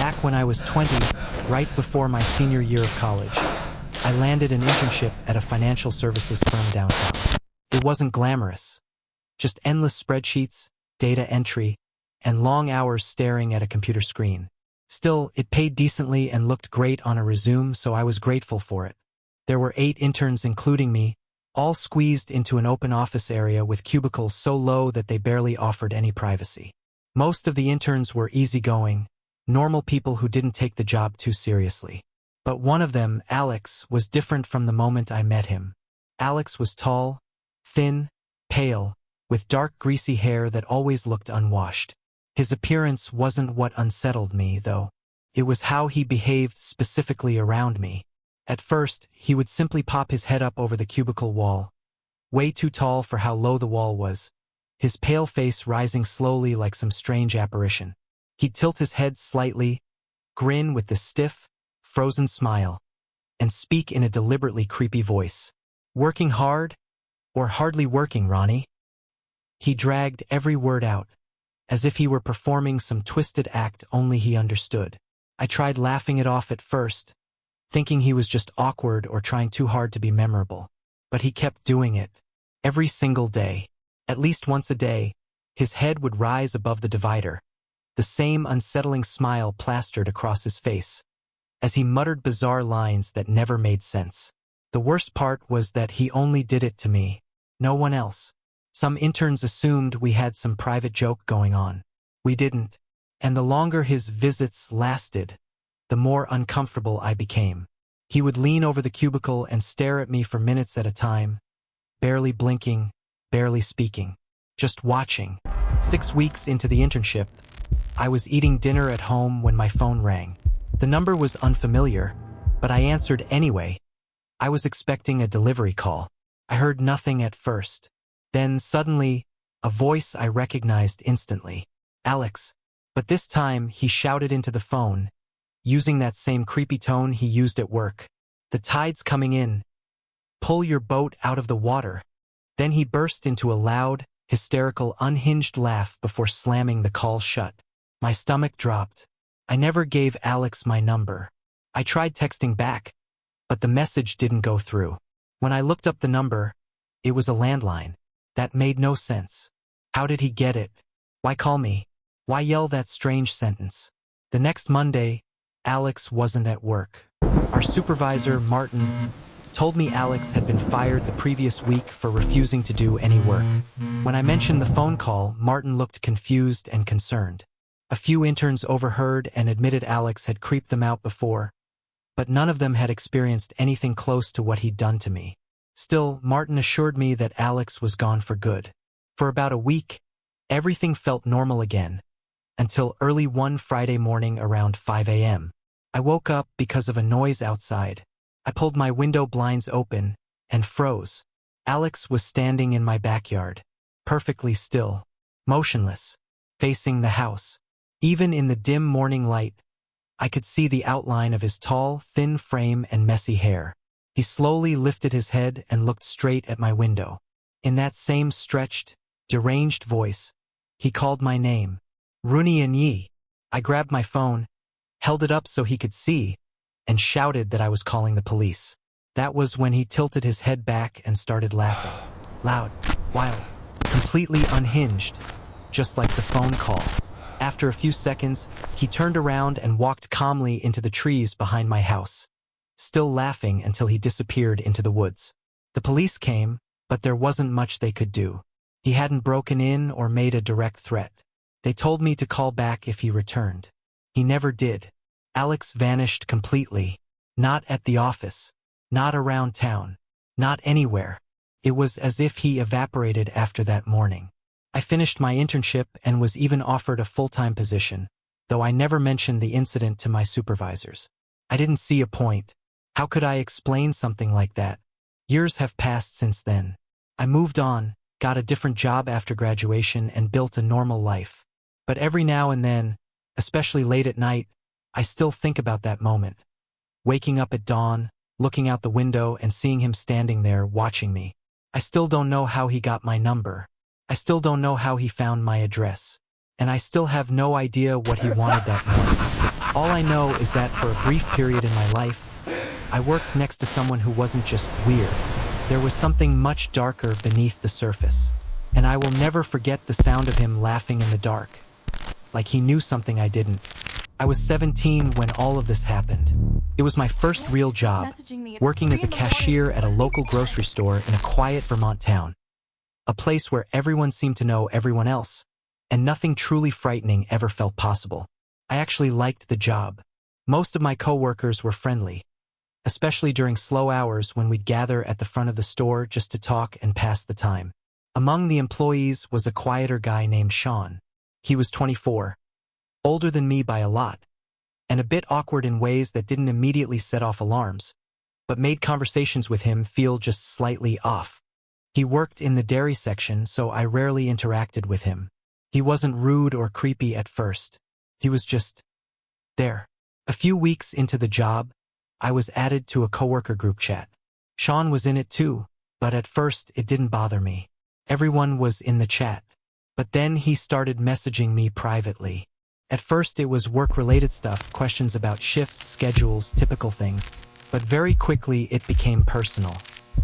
Back when I was 20, right before my senior year of college, I landed an internship at a financial services firm downtown. It wasn't glamorous, just endless spreadsheets, data entry, and long hours staring at a computer screen. Still, it paid decently and looked great on a resume, so I was grateful for it. There were 8 interns, including me, all squeezed into an open office area with cubicles so low that they barely offered any privacy. Most of the interns were easygoing, normal people who didn't take the job too seriously. But one of them, Alex, was different from the moment I met him. Alex was tall, thin, pale, with dark greasy hair that always looked unwashed. His appearance wasn't what unsettled me, though. It was how he behaved specifically around me. At first, he would simply pop his head up over the cubicle wall, way too tall for how low the wall was, his pale face rising slowly like some strange apparition. He'd tilt his head slightly, grin with this stiff, frozen smile, and speak in a deliberately creepy voice. "Working hard? Or hardly working, Ronnie?" He dragged every word out, as if he were performing some twisted act only he understood. I tried laughing it off at first, thinking he was just awkward or trying too hard to be memorable. But he kept doing it. Every single day. At least once a day, his head would rise above the divider, the same unsettling smile plastered across his face, as he muttered bizarre lines that never made sense. The worst part was that he only did it to me, no one else. Some interns assumed we had some private joke going on. We didn't, and the longer his visits lasted, the more uncomfortable I became. He would lean over the cubicle and stare at me for minutes at a time, barely blinking, barely speaking, just watching. 6 weeks into the internship, I was eating dinner at home when my phone rang. The number was unfamiliar, but I answered anyway. I was expecting a delivery call. I heard nothing at first. Then, suddenly, a voice I recognized instantly. Alex. But this time, he shouted into the phone, using that same creepy tone he used at work. "The tide's coming in. Pull your boat out of the water." Then he burst into a loud, hysterical, unhinged laugh before slamming the call shut. My stomach dropped. I never gave Alex my number. I tried texting back, but the message didn't go through. When I looked up the number, it was a landline. That made no sense. How did he get it? Why call me? Why yell that strange sentence? The next Monday, Alex wasn't at work. Our supervisor, Martin, told me Alex had been fired the previous week for refusing to do any work. When I mentioned the phone call, Martin looked confused and concerned. A few interns overheard and admitted Alex had creeped them out before, but none of them had experienced anything close to what he'd done to me. Still, Martin assured me that Alex was gone for good. For about a week, everything felt normal again, until early one Friday morning around 5 a.m. I woke up because of a noise outside. I pulled my window blinds open and froze. Alex was standing in my backyard, perfectly still, motionless, facing the house. Even in the dim morning light, I could see the outline of his tall, thin frame and messy hair. He slowly lifted his head and looked straight at my window. In that same stretched, deranged voice, he called my name, Rooney and Yi. I grabbed my phone, held it up so he could see, and shouted that I was calling the police. That was when he tilted his head back and started laughing. Loud, wild, completely unhinged, just like the phone call. After a few seconds, he turned around and walked calmly into the trees behind my house, still laughing until he disappeared into the woods. The police came, but there wasn't much they could do. He hadn't broken in or made a direct threat. They told me to call back if he returned. He never did. Alex vanished completely. Not at the office. Not around town. Not anywhere. It was as if he evaporated after that morning. I finished my internship and was even offered a full-time position, though I never mentioned the incident to my supervisors. I didn't see a point. How could I explain something like that? Years have passed since then. I moved on, got a different job after graduation, and built a normal life. But every now and then, especially late at night, I still think about that moment. Waking up at dawn, looking out the window and seeing him standing there watching me. I still don't know how he got my number. I still don't know how he found my address. And I still have no idea what he wanted that morning. All I know is that for a brief period in my life, I worked next to someone who wasn't just weird. There was something much darker beneath the surface. And I will never forget the sound of him laughing in the dark. Like he knew something I didn't. I was 17 when all of this happened. It was my first real job, working as a cashier at a local grocery store in a quiet Vermont town. A place where everyone seemed to know everyone else, and nothing truly frightening ever felt possible. I actually liked the job. Most of my coworkers were friendly, especially during slow hours when we'd gather at the front of the store just to talk and pass the time. Among the employees was a quieter guy named Sean. He was 24, older than me by a lot, and a bit awkward in ways that didn't immediately set off alarms, but made conversations with him feel just slightly off. He worked in the dairy section, so I rarely interacted with him. He wasn't rude or creepy at first. He was just there. A few weeks into the job, I was added to a coworker group chat. Sean was in it too, but at first it didn't bother me. Everyone was in the chat. But then he started messaging me privately. At first it was work-related stuff, questions about shifts, schedules, typical things. But very quickly it became personal.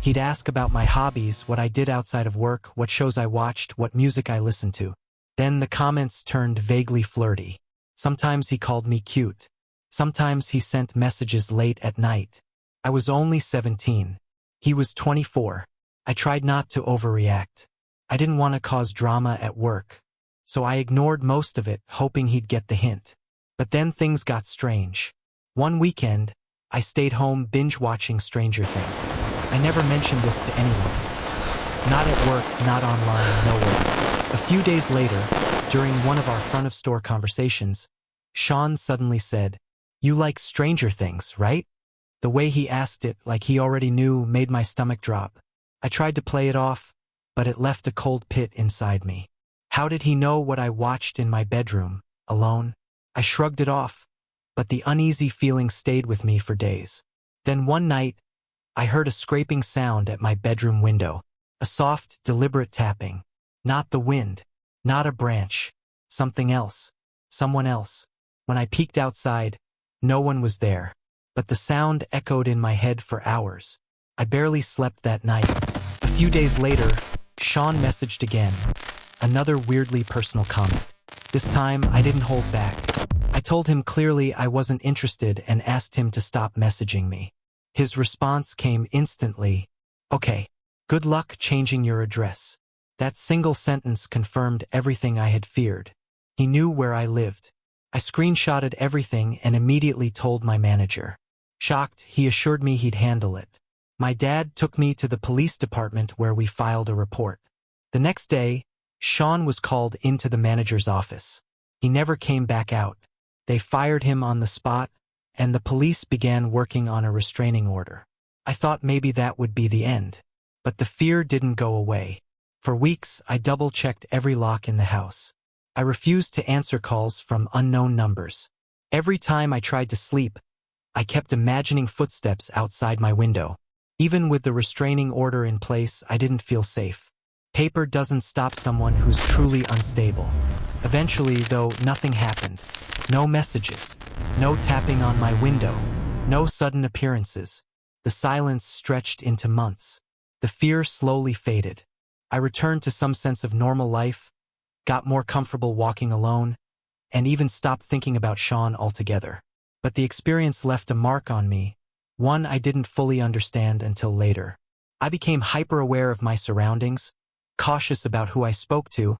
He'd ask about my hobbies, what I did outside of work, what shows I watched, what music I listened to. Then the comments turned vaguely flirty. Sometimes he called me cute. Sometimes he sent messages late at night. I was only 17. He was 24. I tried not to overreact. I didn't want to cause drama at work, so I ignored most of it, hoping he'd get the hint. But then things got strange. One weekend, I stayed home binge-watching Stranger Things. I never mentioned this to anyone. Not at work, not online, nowhere. A few days later, during one of our front-of-store conversations, Sean suddenly said, "You like Stranger Things, right?" The way he asked it, like he already knew, made my stomach drop. I tried to play it off, but it left a cold pit inside me. How did he know what I watched in my bedroom, alone? I shrugged it off, but the uneasy feeling stayed with me for days. Then one night, I heard a scraping sound at my bedroom window. A soft, deliberate tapping. Not the wind, not a branch. Something else. Someone else. When I peeked outside, no one was there, but the sound echoed in my head for hours. I barely slept that night. A few days later, Sean messaged again. Another weirdly personal comment. This time, I didn't hold back. I told him clearly I wasn't interested and asked him to stop messaging me. His response came instantly. "Okay, good luck changing your address." That single sentence confirmed everything I had feared. He knew where I lived. I screenshotted everything and immediately told my manager. Shocked, he assured me he'd handle it. My dad took me to the police department where we filed a report. The next day, Sean was called into the manager's office. He never came back out. They fired him on the spot, and the police began working on a restraining order. I thought maybe that would be the end. But the fear didn't go away. For weeks, I double-checked every lock in the house. I refused to answer calls from unknown numbers. Every time I tried to sleep, I kept imagining footsteps outside my window. Even with the restraining order in place, I didn't feel safe. Paper doesn't stop someone who's truly unstable. Eventually, though, nothing happened. No messages. No tapping on my window. No sudden appearances. The silence stretched into months. The fear slowly faded. I returned to some sense of normal life, got more comfortable walking alone, and even stopped thinking about Sean altogether. But the experience left a mark on me, one I didn't fully understand until later. I became hyper-aware of my surroundings, cautious about who I spoke to,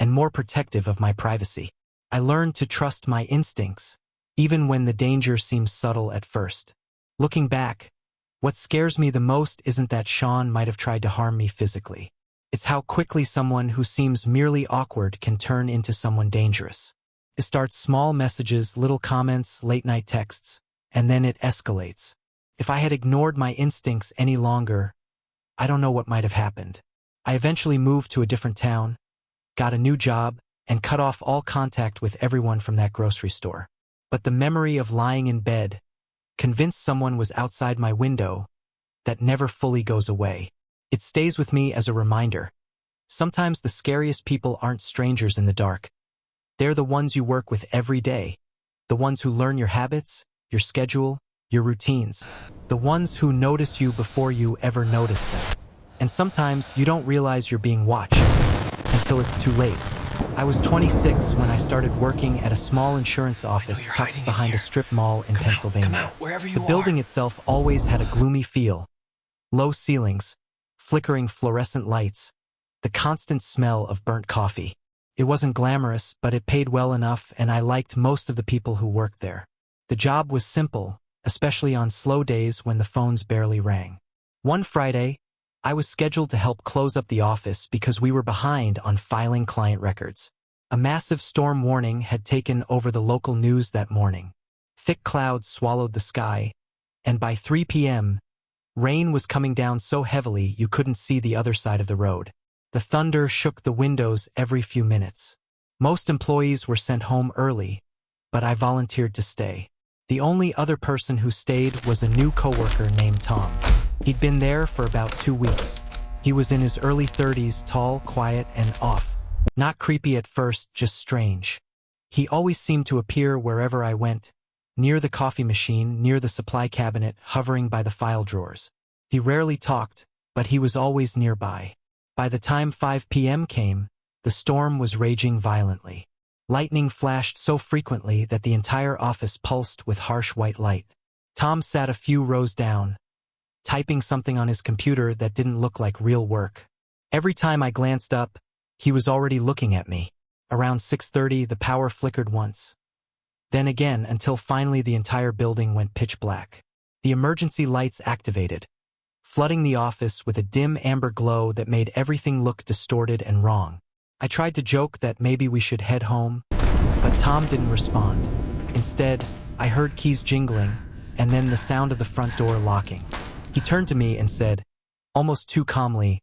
and more protective of my privacy. I learned to trust my instincts, even when the danger seems subtle at first. Looking back, what scares me the most isn't that Sean might have tried to harm me physically. It's how quickly someone who seems merely awkward can turn into someone dangerous. It starts small messages, little comments, late-night texts, and then it escalates. If I had ignored my instincts any longer, I don't know what might have happened. I eventually moved to a different town, got a new job, and cut off all contact with everyone from that grocery store. But the memory of lying in bed, convinced someone was outside my window, that never fully goes away. It stays with me as a reminder. Sometimes the scariest people aren't strangers in the dark. They're the ones you work with every day. The ones who learn your habits, your schedule, your routines. The ones who notice you before you ever notice them. And sometimes you don't realize you're being watched until it's too late. I was 26 when I started working at a small insurance office tucked behind a strip mall in Pennsylvania. The building itself always had a gloomy feel. Low ceilings, flickering fluorescent lights, the constant smell of burnt coffee. It wasn't glamorous, but it paid well enough, and I liked most of the people who worked there. The job was simple, especially on slow days when the phones barely rang. One Friday, I was scheduled to help close up the office because we were behind on filing client records. A massive storm warning had taken over the local news that morning. Thick clouds swallowed the sky, and by 3 p.m., rain was coming down so heavily you couldn't see the other side of the road. The thunder shook the windows every few minutes. Most employees were sent home early, but I volunteered to stay. The only other person who stayed was a new coworker named Tom. He'd been there for about 2 weeks. He was in his early 30s, tall, quiet, and off. Not creepy at first, just strange. He always seemed to appear wherever I went, near the coffee machine, near the supply cabinet, hovering by the file drawers. He rarely talked, but he was always nearby. By the time 5 p.m. came, the storm was raging violently. Lightning flashed so frequently that the entire office pulsed with harsh white light. Tom sat a few rows down, typing something on his computer that didn't look like real work. Every time I glanced up, he was already looking at me. Around 6:30, the power flickered once. Then again, until finally the entire building went pitch black. The emergency lights activated, flooding the office with a dim amber glow that made everything look distorted and wrong. I tried to joke that maybe we should head home, but Tom didn't respond. Instead, I heard keys jingling, and then the sound of the front door locking. He turned to me and said, almost too calmly,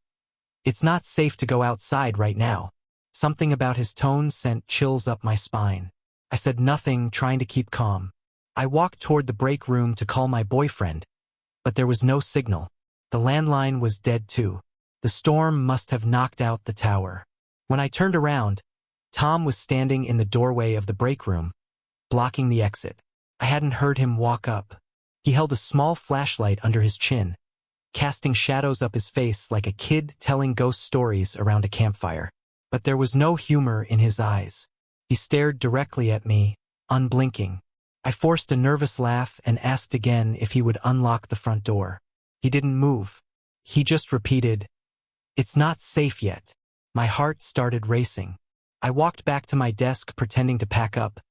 "It's not safe to go outside right now." Something about his tone sent chills up my spine. I said nothing, trying to keep calm. I walked toward the break room to call my boyfriend, but there was no signal. The landline was dead too. The storm must have knocked out the tower. When I turned around, Tom was standing in the doorway of the break room, blocking the exit. I hadn't heard him walk up. He held a small flashlight under his chin, casting shadows up his face like a kid telling ghost stories around a campfire. But there was no humor in his eyes. He stared directly at me, unblinking. I forced a nervous laugh and asked again if he would unlock the front door. He didn't move. He just repeated, "It's not safe yet." My heart started racing. I walked back to my desk pretending to pack up,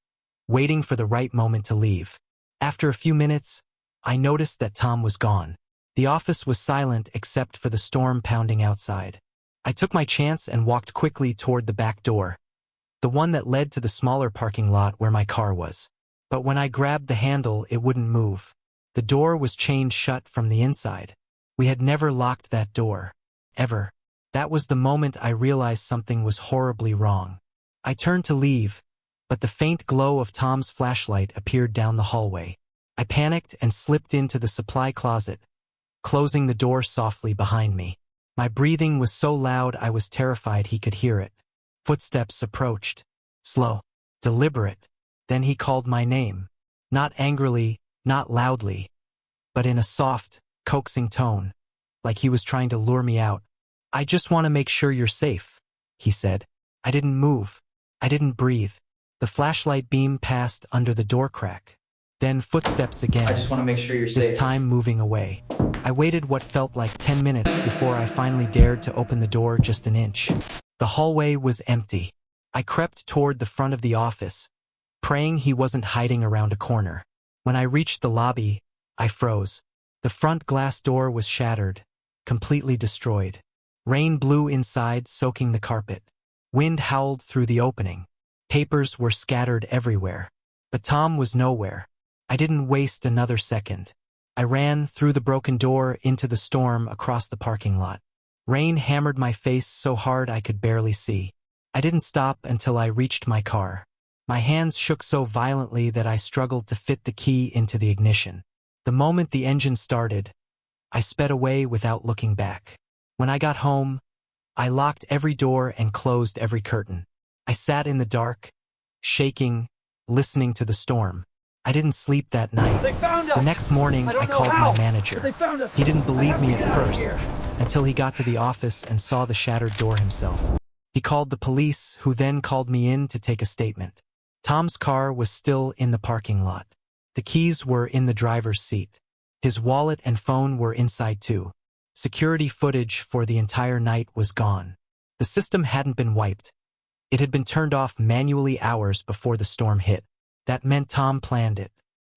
waiting for the right moment to leave. After a few minutes, I noticed that Tom was gone. The office was silent except for the storm pounding outside. I took my chance and walked quickly toward the back door, the one that led to the smaller parking lot where my car was. But when I grabbed the handle, it wouldn't move. The door was chained shut from the inside. We had never locked that door. Ever. That was the moment I realized something was horribly wrong. I turned to leave, but the faint glow of Tom's flashlight appeared down the hallway. I panicked and slipped into the supply closet, closing the door softly behind me. My breathing was so loud I was terrified he could hear it. Footsteps approached. Slow. Deliberate. Then he called my name. Not angrily, not loudly, but in a soft, coaxing tone, like he was trying to lure me out. "I just want to make sure you're safe," he said. I didn't move. I didn't breathe. The flashlight beam passed under the door crack. Then footsteps again. "I just want to make sure you're safe." This time moving away. I waited what felt like 10 minutes before I finally dared to open the door just an inch. The hallway was empty. I crept toward the front of the office, praying he wasn't hiding around a corner. When I reached the lobby, I froze. The front glass door was shattered, completely destroyed. Rain blew inside, soaking the carpet. Wind howled through the opening. Papers were scattered everywhere. But Tom was nowhere. I didn't waste another second. I ran through the broken door into the storm across the parking lot. Rain hammered my face so hard I could barely see. I didn't stop until I reached my car. My hands shook so violently that I struggled to fit the key into the ignition. The moment the engine started, I sped away without looking back. When I got home, I locked every door and closed every curtain. I sat in the dark, shaking, listening to the storm. I didn't sleep that night. They found us! The next morning, I called my manager. They found us! He didn't believe me at first, until he got to the office and saw the shattered door himself. He called the police, who then called me in to take a statement. Tom's car was still in the parking lot. The keys were in the driver's seat. His wallet and phone were inside too. Security footage for the entire night was gone. The system hadn't been wiped. It had been turned off manually hours before the storm hit. That meant Tom planned it.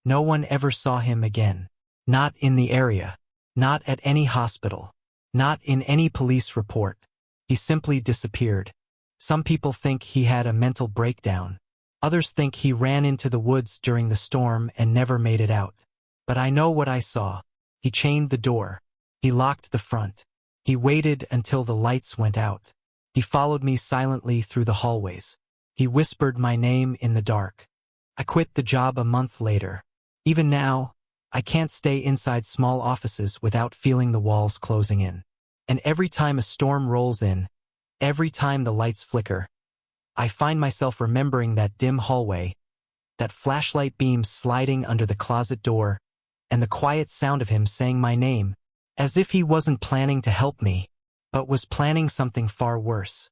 No one ever saw him again. Not in the area. Not at any hospital. Not in any police report. He simply disappeared. Some people think he had a mental breakdown. Others think he ran into the woods during the storm and never made it out. But I know what I saw. He chained the door. He locked the front. He waited until the lights went out. He followed me silently through the hallways. He whispered my name in the dark. I quit the job a month later. Even now, I can't stay inside small offices without feeling the walls closing in. And every time a storm rolls in, every time the lights flicker, I find myself remembering that dim hallway, that flashlight beam sliding under the closet door, and the quiet sound of him saying my name, as if he wasn't planning to help me, but was planning something far worse.